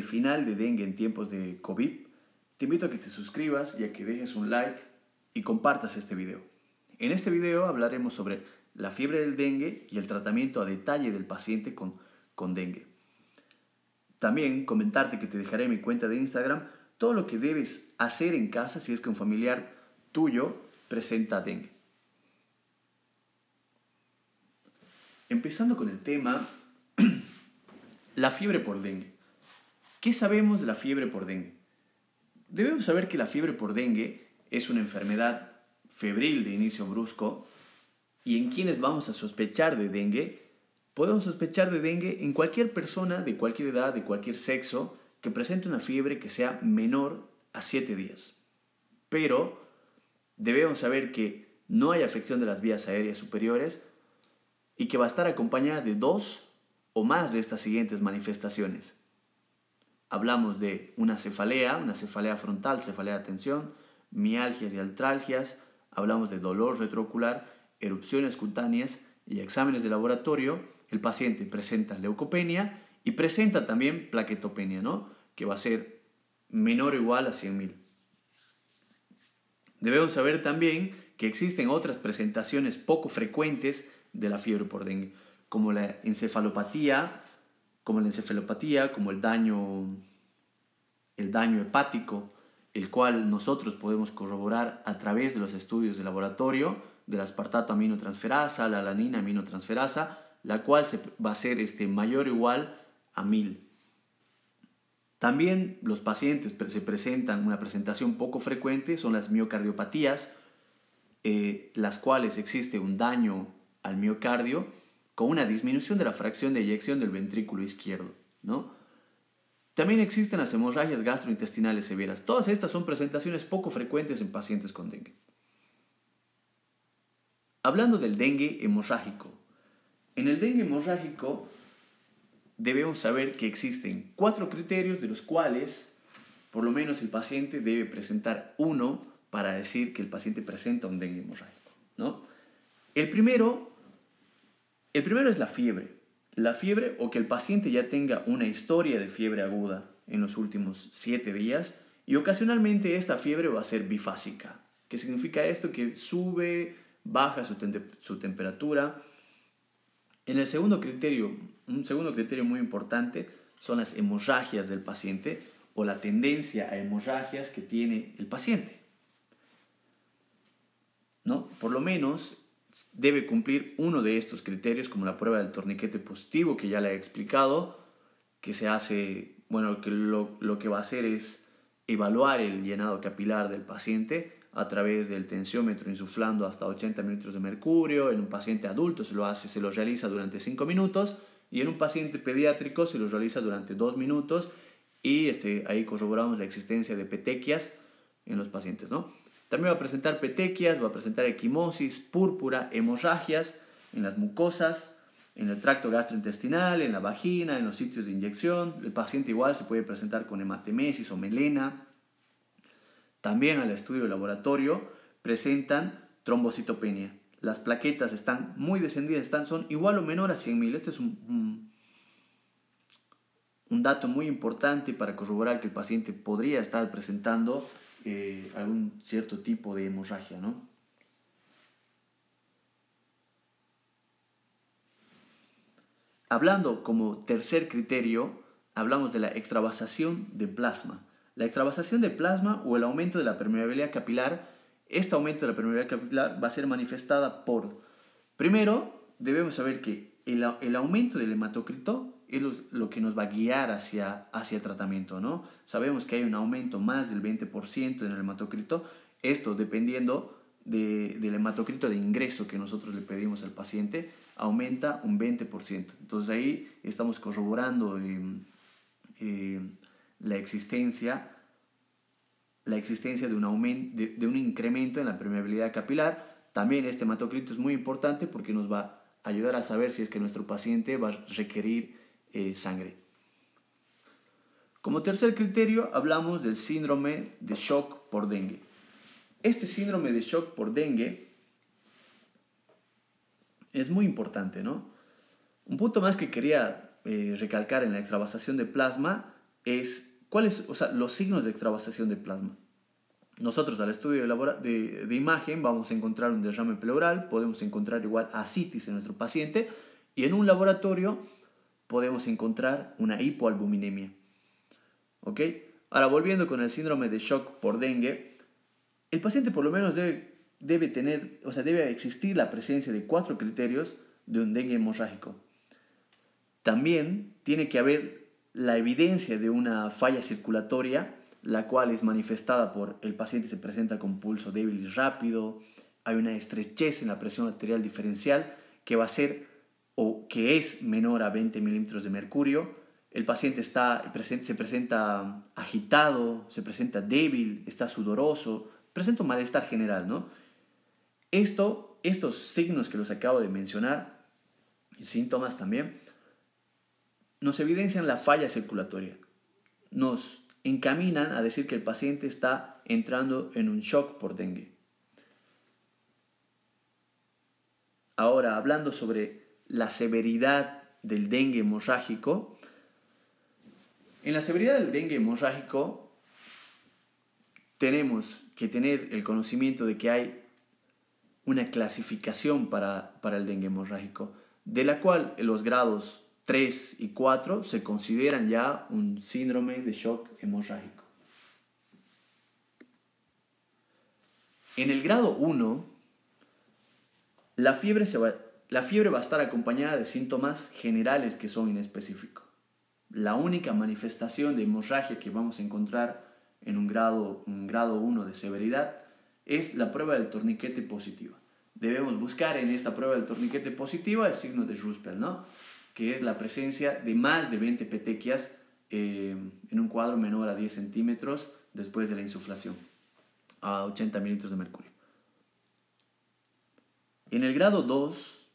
El final de dengue en tiempos de COVID, te invito a que te suscribas y a que dejes un like y compartas este video. En este video hablaremos sobre la fiebre del dengue y el tratamiento a detalle del paciente con dengue. También comentarte que te dejaré en mi cuenta de Instagram todo lo que debes hacer en casa si es que un familiar tuyo presenta dengue. Empezando con el tema, la fiebre por dengue. ¿Qué sabemos de la fiebre por dengue? Debemos saber que la fiebre por dengue es una enfermedad febril de inicio brusco y en quienes vamos a sospechar de dengue, podemos sospechar de dengue en cualquier persona de cualquier edad, de cualquier sexo, que presente una fiebre que sea menor a 7 días. Pero debemos saber que no hay afección de las vías aéreas superiores y que va a estar acompañada de 2 o más de estas siguientes manifestaciones. Hablamos de una cefalea frontal, cefalea de tensión, mialgias y artralgias, hablamos de dolor retroocular, erupciones cutáneas y exámenes de laboratorio. El paciente presenta leucopenia y presenta también plaquetopenia, ¿no? Que va a ser menor o igual a 100.000. Debemos saber también que existen otras presentaciones poco frecuentes de la fiebre por dengue, como la encefalopatía, como el daño hepático, el cual nosotros podemos corroborar a través de los estudios de laboratorio de la aspartato aminotransferasa, la alanina aminotransferasa, la cual va a ser mayor o igual a 1000. También los pacientes se presentan una presentación poco frecuente, son las miocardiopatías, las cuales existe un daño al miocardio con una disminución de la fracción de eyección del ventrículo izquierdo, ¿no? También existen las hemorragias gastrointestinales severas. Todas estas son presentaciones poco frecuentes en pacientes con dengue. Hablando del dengue hemorrágico. En el dengue hemorrágico debemos saber que existen 4 criterios de los cuales por lo menos el paciente debe presentar uno para decir que el paciente presenta un dengue hemorrágico, ¿no? El primero es la fiebre. La fiebre o que el paciente ya tenga una historia de fiebre aguda en los últimos 7 días y ocasionalmente esta fiebre va a ser bifásica. ¿Qué significa esto? Que sube, baja su temperatura. Un segundo criterio muy importante son las hemorragias del paciente o la tendencia a hemorragias que tiene el paciente, ¿no? Por lo menos debe cumplir uno de estos criterios, como la prueba del torniquete positivo, que ya le he explicado, que se hace, bueno, que lo que va a hacer es evaluar el llenado capilar del paciente a través del tensiómetro insuflando hasta 80 mililitros de mercurio. En un paciente adulto se lo realiza durante 5 minutos y en un paciente pediátrico se lo realiza durante 2 minutos y ahí corroboramos la existencia de petequias en los pacientes, ¿no? También va a presentar petequias, va a presentar equimosis, púrpura, hemorragias en las mucosas, en el tracto gastrointestinal, en la vagina, en los sitios de inyección. El paciente igual se puede presentar con hematemesis o melena. También al estudio de laboratorio presentan trombocitopenia. Las plaquetas están muy descendidas, son igual o menor a 100.000. Este es un dato muy importante para corroborar que el paciente podría estar presentando algún cierto tipo de hemorragia, ¿no? Hablando como tercer criterio, hablamos de la extravasación de plasma. La extravasación de plasma o el aumento de la permeabilidad capilar. Este aumento de la permeabilidad capilar va a ser manifestada por, primero, debemos saber que el aumento del hematocrito es lo que nos va a guiar hacia el tratamiento, ¿no? Sabemos que hay un aumento más del 20% en el hematocrito, esto dependiendo del hematocrito de ingreso que nosotros le pedimos al paciente, aumenta un 20%. Entonces ahí estamos corroborando la existencia de un incremento en la permeabilidad capilar. También este hematocrito es muy importante porque nos va a ayudar a saber si es que nuestro paciente va a requerir sangre. Como tercer criterio hablamos del síndrome de shock por dengue. Este síndrome de shock por dengue es muy importante, ¿no? Un punto más que quería recalcar en la extravasación de plasma es cuáles, o sea, los signos de extravasación de plasma. Nosotros al estudio de imagen vamos a encontrar un derrame pleural, podemos encontrar igual ascitis en nuestro paciente y en un laboratorio podemos encontrar una hipoalbuminemia. ¿Ok? Ahora, volviendo con el síndrome de shock por dengue, el paciente por lo menos debe tener, o sea, debe existir la presencia de 4 criterios de un dengue hemorrágico. También tiene que haber la evidencia de una falla circulatoria, la cual es manifestada por el paciente se presenta con pulso débil y rápido, hay una estrechez en la presión arterial diferencial que va a ser o que es menor a 20 milímetros de mercurio, el paciente se presenta agitado, se presenta débil, está sudoroso, presenta un malestar general, ¿no? Estos signos que los acabo de mencionar, síntomas también, nos evidencian la falla circulatoria. Nos encaminan a decir que el paciente está entrando en un shock por dengue. Ahora, hablando sobre la severidad del dengue hemorrágico, en la severidad del dengue hemorrágico tenemos que tener el conocimiento de que hay una clasificación para el dengue hemorrágico, de la cual los grados 3 y 4 se consideran ya un síndrome de shock hemorrágico. En el grado 1, la fiebre va a estar acompañada de síntomas generales que son inespecíficos. La única manifestación de hemorragia que vamos a encontrar en un grado 1 de severidad es la prueba del torniquete positiva. Debemos buscar en esta prueba del torniquete positiva el signo de Ruspel, ¿no? Que es la presencia de más de 20 petequias en un cuadro menor a 10 centímetros después de la insuflación a 80 mililitros de mercurio. En el grado 2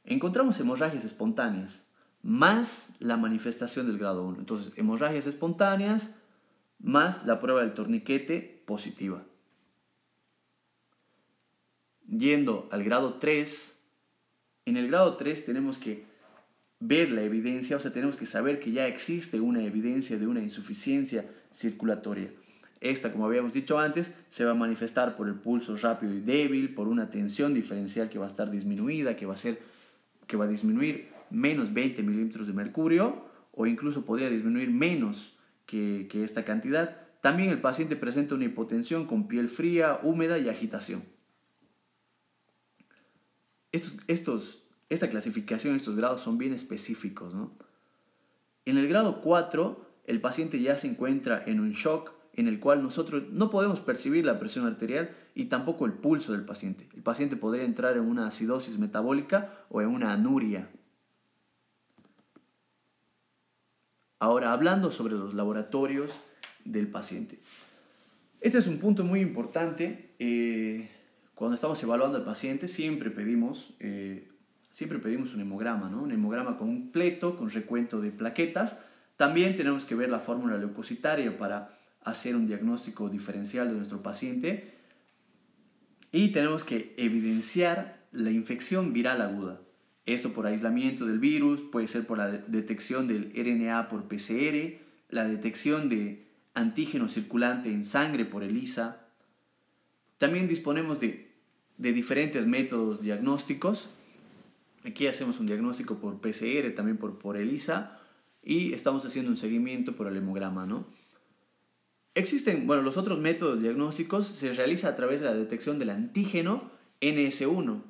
encontramos hemorragias espontáneas más la manifestación del grado 1. Entonces, hemorragias espontáneas más la prueba del torniquete positiva. Yendo al grado 3, en el grado 3 tenemos que ver la evidencia, o sea, tenemos que saber que ya existe una evidencia de una insuficiencia circulatoria. Esta, como habíamos dicho antes, se va a manifestar por el pulso rápido y débil, por una tensión diferencial que va a estar disminuida, que va a disminuir menos 20 milímetros de mercurio, o incluso podría disminuir menos que esta cantidad. También el paciente presenta una hipotensión con piel fría, húmeda y agitación. Esta clasificación, estos grados son bien específicos, ¿no? En el grado 4, el paciente ya se encuentra en un shock en el cual nosotros no podemos percibir la presión arterial y tampoco el pulso del paciente. El paciente podría entrar en una acidosis metabólica o en una anuria. Ahora, hablando sobre los laboratorios del paciente. Este es un punto muy importante. Cuando estamos evaluando al paciente siempre pedimos un hemograma, ¿no? Un hemograma completo con recuento de plaquetas. También tenemos que ver la fórmula leucocitaria para hacer un diagnóstico diferencial de nuestro paciente. Y tenemos que evidenciar la infección viral aguda. Esto por aislamiento del virus, puede ser por la detección del RNA por PCR, la detección de antígeno circulante en sangre por ELISA. También disponemos de diferentes métodos diagnósticos. Aquí hacemos un diagnóstico por PCR, también por ELISA, y estamos haciendo un seguimiento por el hemograma, ¿no? Existen, los otros métodos diagnósticos se realiza a través de la detección del antígeno NS1.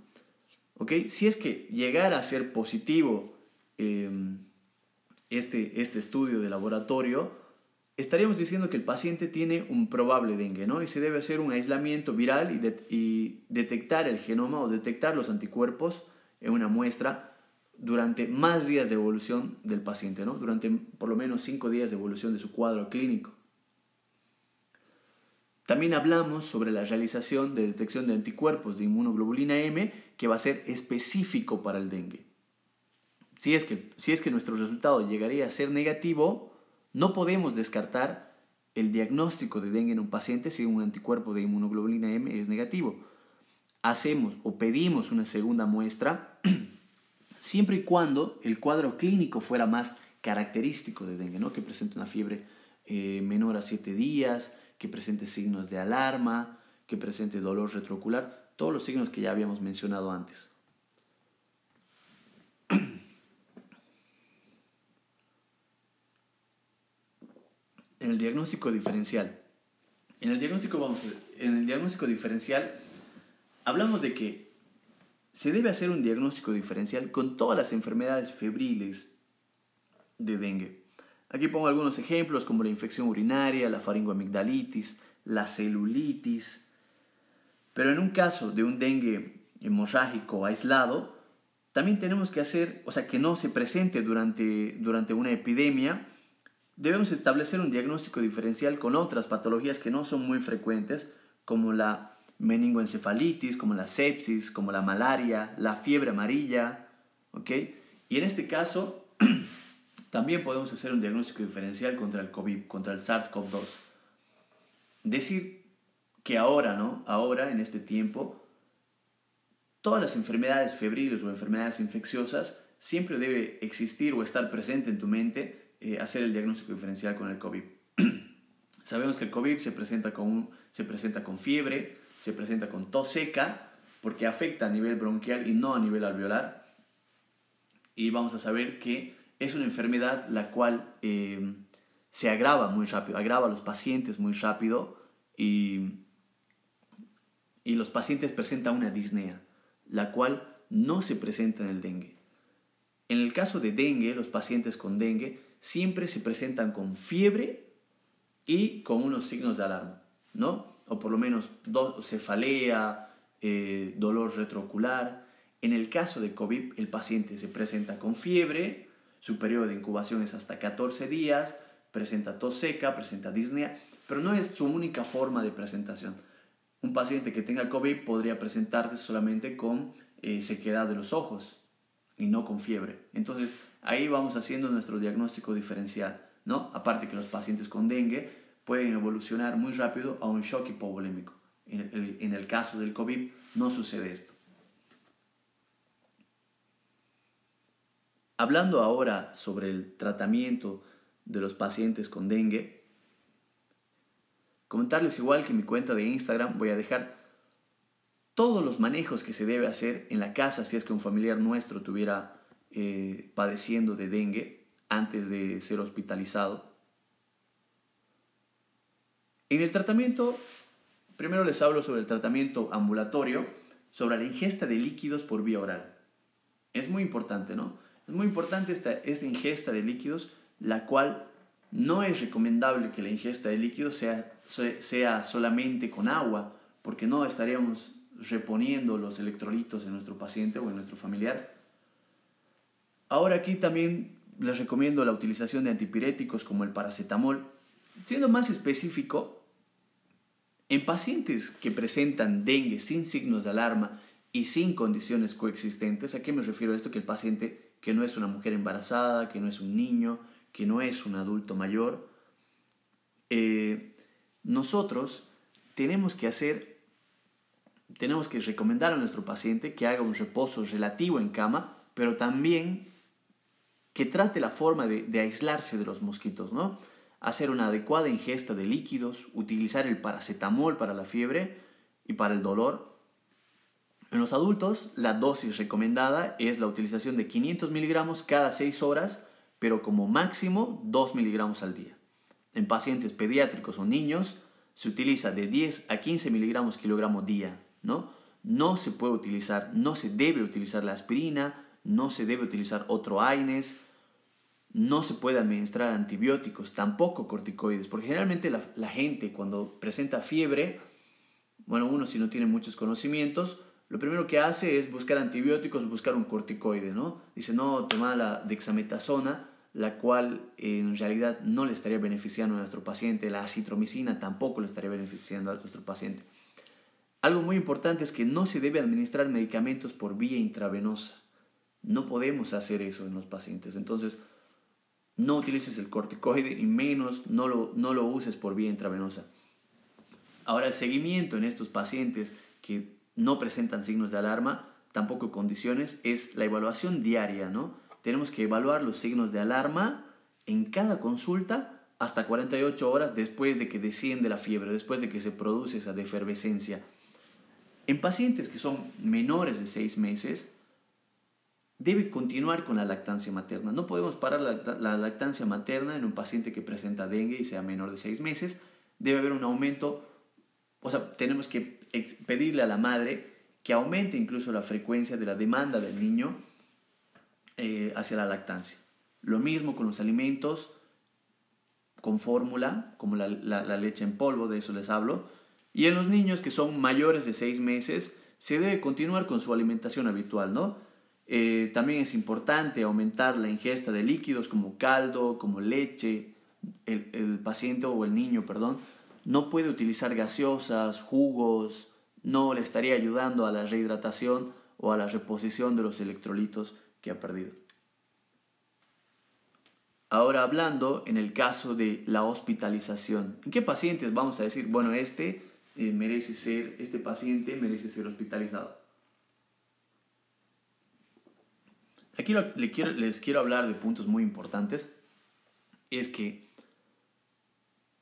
¿Ok? Si es que llegara a ser positivo este estudio de laboratorio, estaríamos diciendo que el paciente tiene un probable dengue, ¿no? Y se debe hacer un aislamiento viral y detectar el genoma o detectar los anticuerpos en una muestra durante más días de evolución del paciente, ¿no? Durante por lo menos 5 días de evolución de su cuadro clínico. También hablamos sobre la realización de detección de anticuerpos de inmunoglobulina M que va a ser específico para el dengue. Si es que nuestro resultado llegaría a ser negativo, no podemos descartar el diagnóstico de dengue en un paciente si un anticuerpo de inmunoglobulina M es negativo. Hacemos o pedimos una segunda muestra siempre y cuando el cuadro clínico fuera más característico de dengue, ¿no? Que presente una fiebre menor a 7 días, que presente signos de alarma, que presente dolor retroocular, todos los signos que ya habíamos mencionado antes. En el diagnóstico diferencial. En el diagnóstico diferencial hablamos de que se debe hacer un diagnóstico diferencial con todas las enfermedades febriles de dengue. Aquí pongo algunos ejemplos como la infección urinaria, la faringoamigdalitis, la celulitis. Pero en un caso de un dengue hemorrágico aislado, también tenemos que hacer, que no se presente durante una epidemia, debemos establecer un diagnóstico diferencial con otras patologías que no son muy frecuentes, como la meningoencefalitis, como la sepsis, como la malaria, la fiebre amarilla, ¿ok? Y en este caso, también podemos hacer un diagnóstico diferencial contra el COVID, contra el SARS-CoV-2. Decir que ahora, ¿no? Ahora, en este tiempo, todas las enfermedades febriles o enfermedades infecciosas siempre debe existir o estar presente en tu mente hacer el diagnóstico diferencial con el COVID. Sabemos que el COVID se presenta con fiebre, se presenta con tos seca, porque afecta a nivel bronquial y no a nivel alveolar. Y vamos a saber que es una enfermedad la cual se agrava muy rápido, agrava a los pacientes muy rápido y los pacientes presentan una disnea, la cual no se presenta en el dengue. En el caso de dengue, los pacientes con dengue siempre se presentan con fiebre y con unos signos de alarma, ¿no? O por lo menos cefalea, dolor retroocular. En el caso de COVID, el paciente se presenta con fiebre, su periodo de incubación es hasta 14 días, presenta tos seca, presenta disnea, pero no es su única forma de presentación. Un paciente que tenga COVID podría presentarse solamente con sequedad de los ojos y no con fiebre. Entonces, ahí vamos haciendo nuestro diagnóstico diferencial, ¿no? Aparte que los pacientes con dengue pueden evolucionar muy rápido a un shock hipovolémico. En el caso del COVID no sucede esto. Hablando ahora sobre el tratamiento de los pacientes con dengue, comentarles igual que en mi cuenta de Instagram voy a dejar todos los manejos que se debe hacer en la casa si es que un familiar nuestro estuviera padeciendo de dengue antes de ser hospitalizado. En el tratamiento, primero les hablo sobre el tratamiento ambulatorio, sobre la ingesta de líquidos por vía oral. Es muy importante, ¿no? Es muy importante esta ingesta de líquidos, la cual no es recomendable que la ingesta de líquidos sea solamente con agua, porque no estaríamos reponiendo los electrolitos en nuestro paciente o en nuestro familiar. Ahora aquí también les recomiendo la utilización de antipiréticos como el paracetamol. Siendo más específico, en pacientes que presentan dengue sin signos de alarma y sin condiciones coexistentes, ¿a qué me refiero a esto? Que el paciente que no es una mujer embarazada, que no es un niño, que no es un adulto mayor, nosotros tenemos que recomendar a nuestro paciente que haga un reposo relativo en cama, pero también que trate la forma de aislarse de los mosquitos, ¿no? Hacer una adecuada ingesta de líquidos, utilizar el paracetamol para la fiebre y para el dolor. En los adultos, la dosis recomendada es la utilización de 500 miligramos cada 6 horas, pero como máximo 2 miligramos al día. En pacientes pediátricos o niños, se utiliza de 10 a 15 miligramos kilogramo día, ¿no? No se debe utilizar la aspirina, no se debe utilizar otro AINES, no se puede administrar antibióticos, tampoco corticoides, porque generalmente la gente cuando presenta fiebre, uno si no tiene muchos conocimientos, lo primero que hace es buscar antibióticos, buscar un corticoide, ¿no? Dice, no, toma la dexametasona, la cual en realidad no le estaría beneficiando a nuestro paciente, la acitromicina tampoco le estaría beneficiando a nuestro paciente. Algo muy importante es que no se debe administrar medicamentos por vía intravenosa. No podemos hacer eso en los pacientes. Entonces, no utilices el corticoide y menos no lo uses por vía intravenosa. Ahora, el seguimiento en estos pacientes que no presentan signos de alarma, tampoco condiciones, es la evaluación diaria, ¿no? Tenemos que evaluar los signos de alarma en cada consulta hasta 48 horas después de que desciende la fiebre, después de que se produce esa defervescencia. En pacientes que son menores de 6 meses, debe continuar con la lactancia materna. No podemos parar la lactancia materna en un paciente que presenta dengue y sea menor de 6 meses. Debe haber un aumento, o sea, tenemos que pedirle a la madre que aumente incluso la frecuencia de la demanda del niño hacia la lactancia. Lo mismo con los alimentos con fórmula, como la leche en polvo, de eso les hablo. Y en los niños que son mayores de 6 meses, se debe continuar con su alimentación habitual, ¿no? También es importante aumentar la ingesta de líquidos como caldo, como leche. El paciente o el niño, perdón, no puede utilizar gaseosas, jugos, no le estaría ayudando a la rehidratación o a la reposición de los electrolitos que ha perdido. Ahora hablando en el caso de la hospitalización. ¿En qué pacientes vamos a decir, bueno, este paciente merece ser hospitalizado? Aquí les quiero hablar de puntos muy importantes. Es que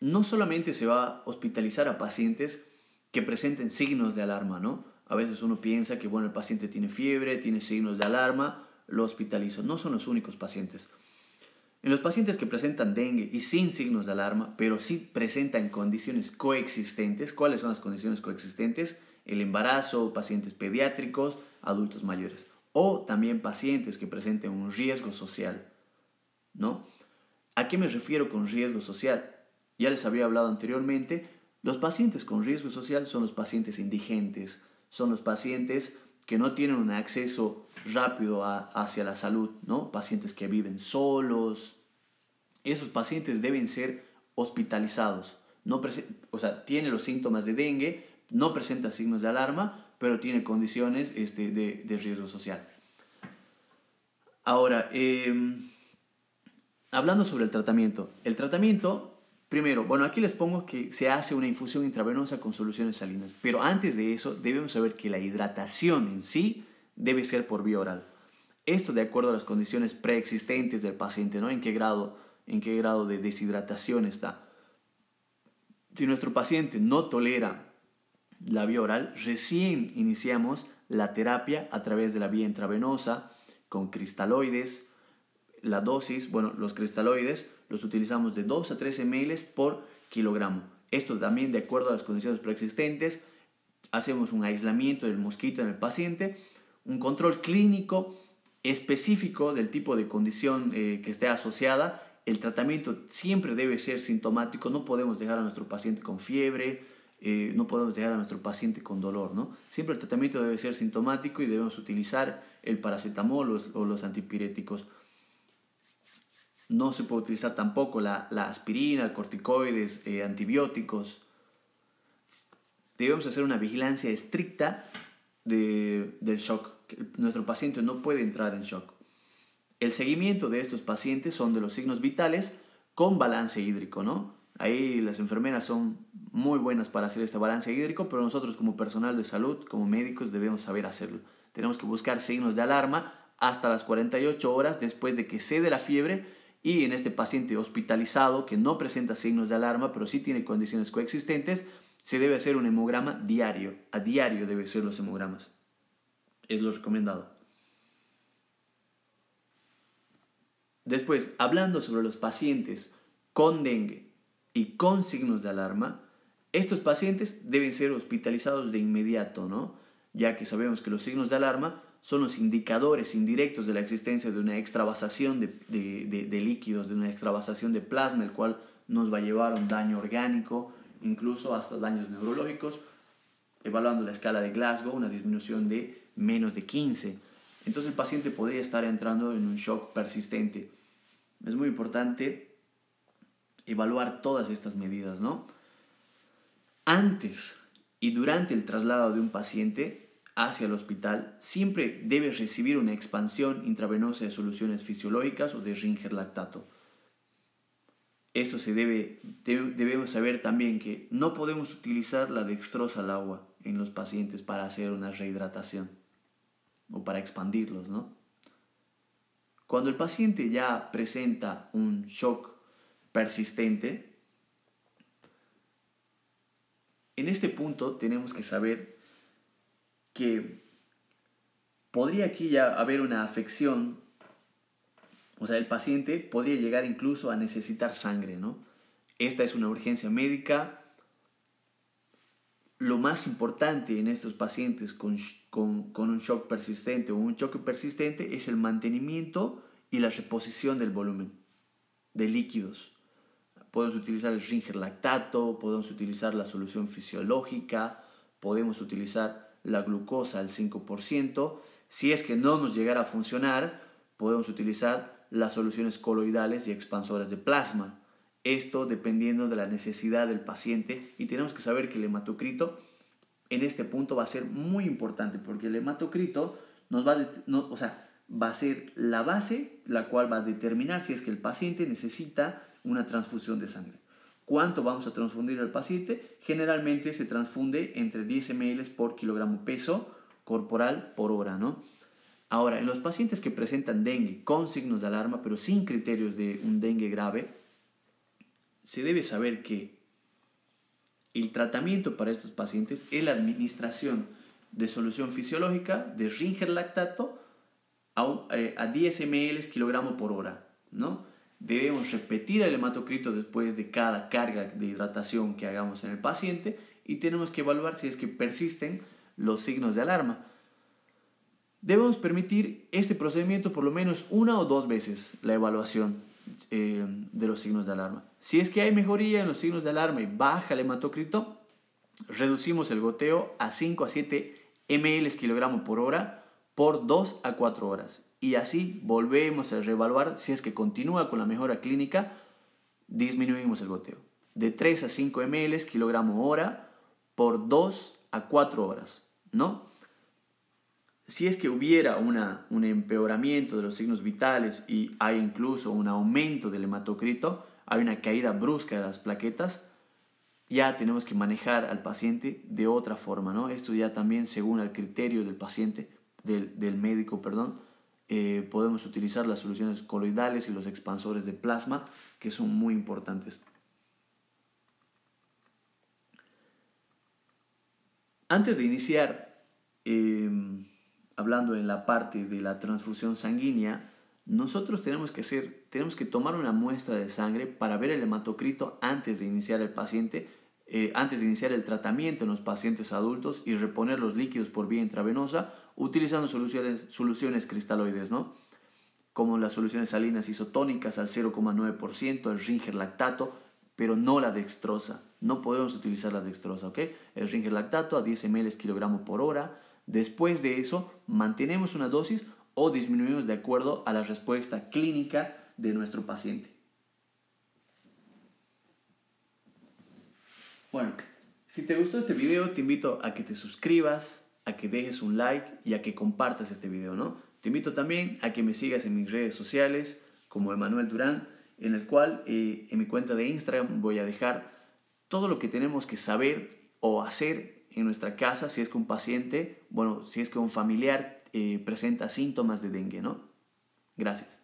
no solamente se va a hospitalizar a pacientes que presenten signos de alarma, ¿no? A veces uno piensa que, bueno, el paciente tiene fiebre, tiene signos de alarma, lo hospitalizo. No son los únicos pacientes. En los pacientes que presentan dengue y sin signos de alarma, pero sí presentan condiciones coexistentes, ¿cuáles son las condiciones coexistentes? El embarazo, pacientes pediátricos, adultos mayores. O también pacientes que presenten un riesgo social, ¿no? ¿A qué me refiero con riesgo social? Ya les había hablado anteriormente, los pacientes con riesgo social son los pacientes indigentes, son los pacientes que no tienen un acceso rápido hacia la salud, ¿no? Pacientes que viven solos. Esos pacientes deben ser hospitalizados. Tiene los síntomas de dengue, no presenta signos de alarma, pero tiene condiciones de riesgo social. Ahora, hablando sobre el tratamiento. El tratamiento, primero, bueno, aquí les pongo que se hace una infusión intravenosa con soluciones salinas. Pero antes de eso, debemos saber que la hidratación en sí debe ser por vía oral. Esto de acuerdo a las condiciones preexistentes del paciente, ¿no? ¿En qué grado de deshidratación está? Si nuestro paciente no tolera la vía oral, recién iniciamos la terapia a través de la vía intravenosa con cristaloides. La dosis, bueno, los cristaloides los utilizamos de 2 a 3 ml por kilogramo. Esto también de acuerdo a las condiciones preexistentes. Hacemos un aislamiento del mosquito en el paciente, un control clínico específico del tipo de condición que esté asociada. El tratamiento siempre debe ser sintomático. No podemos dejar a nuestro paciente con fiebre, no podemos dejar a nuestro paciente con dolor, ¿no? Siempre el tratamiento debe ser sintomático y debemos utilizar el paracetamol o los antipiréticos. No se puede utilizar tampoco la aspirina, corticoides, antibióticos. Debemos hacer una vigilancia estricta del shock. Nuestro paciente no puede entrar en shock. El seguimiento de estos pacientes son de los signos vitales con balance hídrico, ¿no? Ahí las enfermeras son muy buenas para hacer este balance hídrico, pero nosotros como personal de salud, como médicos, debemos saber hacerlo. Tenemos que buscar signos de alarma hasta las 48 horas después de que cede la fiebre, y en este paciente hospitalizado que no presenta signos de alarma, pero sí tiene condiciones coexistentes, se debe hacer un hemograma diario. A diario deben ser los hemogramas. Es lo recomendado. Después, hablando sobre los pacientes con dengue y con signos de alarma, estos pacientes deben ser hospitalizados de inmediato, ¿no? Ya que sabemos que los signos de alarma son los indicadores indirectos de la existencia de una extravasación de líquidos, de una extravasación de plasma, el cual nos va a llevar a un daño orgánico, incluso hasta daños neurológicos, evaluando la escala de Glasgow, una disminución de menos de 15. Entonces el paciente podría estar entrando en un shock persistente. Es muy importante evaluar todas estas medidas, ¿no? Antes y durante el traslado de un paciente hacia el hospital, siempre debe recibir una expansión intravenosa de soluciones fisiológicas o de Ringer lactato. Esto debemos saber también que no podemos utilizar la dextrosa al agua en los pacientes para hacer una rehidratación o para expandirlos, ¿no? Cuando el paciente ya presenta un shock persistente, en este punto tenemos que saber que podría aquí ya haber una afección, o sea, el paciente podría llegar incluso a necesitar sangre, ¿no? Esta es una urgencia médica. Lo más importante en estos pacientes con un shock persistente o un choque persistente es el mantenimiento y la reposición del volumen de líquidos. Podemos utilizar el Ringer lactato, podemos utilizar la solución fisiológica, podemos utilizar la glucosa al 5%. Si es que no nos llegara a funcionar, podemos utilizar las soluciones coloidales y expansoras de plasma. Esto dependiendo de la necesidad del paciente, y tenemos que saber que el hematocrito en este punto va a ser muy importante, porque el hematocrito va a ser la base la cual va a determinar si es que el paciente necesita una transfusión de sangre. ¿Cuánto vamos a transfundir al paciente? Generalmente se transfunde entre 10 ml por kilogramo peso corporal por hora, ¿no? Ahora, en los pacientes que presentan dengue con signos de alarma, pero sin criterios de un dengue grave, se debe saber que el tratamiento para estos pacientes es la administración de solución fisiológica de Ringer lactato a 10 ml kilogramo por hora, ¿no? Debemos repetir el hematocrito después de cada carga de hidratación que hagamos en el paciente y tenemos que evaluar si es que persisten los signos de alarma. Debemos permitir este procedimiento por lo menos 1 o 2 veces la evaluación de los signos de alarma. Si es que hay mejoría en los signos de alarma y baja el hematocrito, reducimos el goteo a 5 a 7 ml kilogramo por hora por 2 a 4 horas. Y así volvemos a reevaluar. Si es que continúa con la mejora clínica, disminuimos el goteo de 3 a 5 ml kilogramo hora por 2 a 4 horas, ¿no? Si es que hubiera un empeoramiento de los signos vitales y hay incluso un aumento del hematocrito, hay una caída brusca de las plaquetas, ya tenemos que manejar al paciente de otra forma, ¿no? Esto ya también según el criterio del paciente, del médico, perdón. Podemos utilizar las soluciones coloidales y los expansores de plasma, que son muy importantes. Antes de iniciar, hablando en la parte de la transfusión sanguínea, nosotros tenemos que tomar una muestra de sangre para ver el hematocrito antes de iniciar antes de iniciar el tratamiento en los pacientes adultos y reponer los líquidos por vía intravenosa utilizando soluciones cristaloides, ¿no? Como las soluciones salinas isotónicas al 0,9%, el Ringer lactato, pero no la dextrosa. No podemos utilizar la dextrosa, ¿ok? El Ringer lactato a 10 ml kilogramo por hora. Después de eso, mantenemos una dosis o disminuimos de acuerdo a la respuesta clínica de nuestro paciente. Bueno, si te gustó este video, te invito a que te suscribas, a que dejes un like y a que compartas este video, ¿no? Te invito también a que me sigas en mis redes sociales como Emanuel Durán, en el cual en mi cuenta de Instagram voy a dejar todo lo que tenemos que saber o hacer en nuestra casa si es que un paciente, si es que un familiar presenta síntomas de dengue, ¿no? Gracias.